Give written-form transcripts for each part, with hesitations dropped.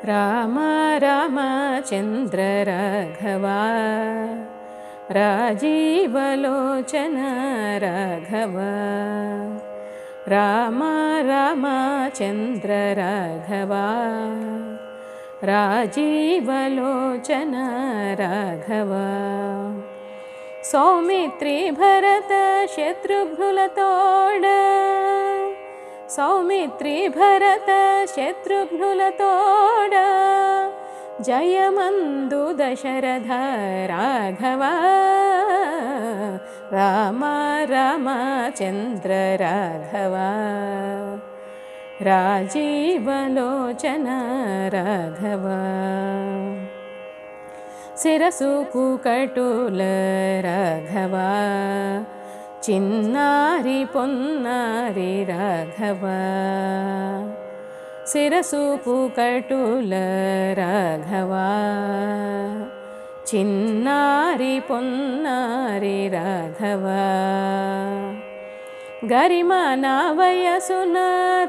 రామ రామచంద్ర రాఘవా రాజీవలోచన రాఘవా రామ రామచంద్ర రాఘవా రాజీవలోచన రాఘవా సౌమిత్రి భరత శత్రుఘ్నులతోడ సౌమిత్రి భరత శత్రుఘ్నులతోడ జయమందు దశరథ రాఘవా రామ రామచంద్ర రాఘవా రాజీవలోచన రాఘవా శిరసు కుకటుల రాఘవా చిన్నారి పొన్నారి రాఘవా శిరసు కుకటుల రాఘవా చిన్నారి పొన్నారి రాఘవా గరిమ నా వయసున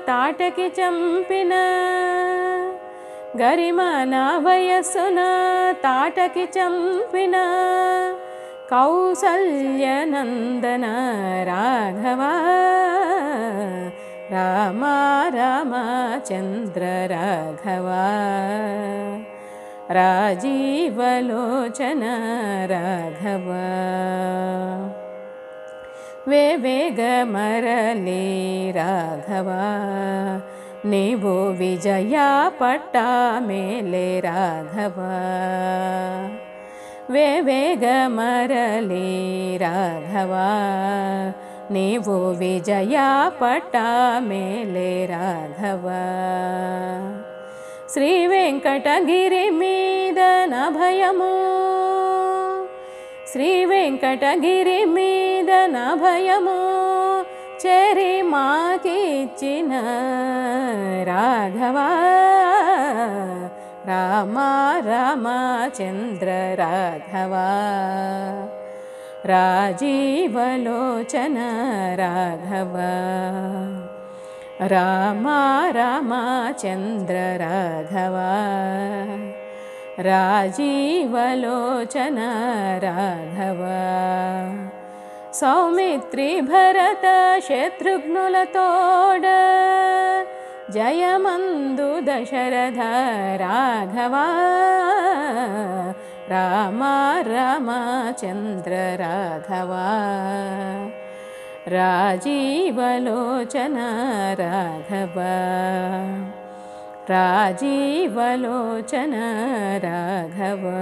తాటకి చంపిన గరిమ నా వయసున తాటకి చంపిన కౌసల్యనందన రాఘవా రామ రామచంద్ర రాఘవా రాజీవలోచన రాఘవా వేవేగ మరలి రాఘవా నీవు విజయ పట్టా మేలే రాఘవా వేవేగ మరలి రాఘవా నీవు విజయ పట్టా మేలే రాఘవా శ్రీ వెంకటగిరి మీద నభయము శ్రీ వెంకటగిరి మీద నభయము చెరి మాకిచ్చిన రాఘవా రామ రామచంద్ర రాఘవా రాజీవలోచన రాఘవా రామ రామచంద్ర రాఘవా రాజీవలోచన రాఘవా సౌమిత్రి భరత శత్రుఘ్నులతోడ జయమందు దశరథ రాఘవా రామ రామచంద్ర రాఘవా రాజీవలోచన రాఘవా రాజీవలోచన రాఘవా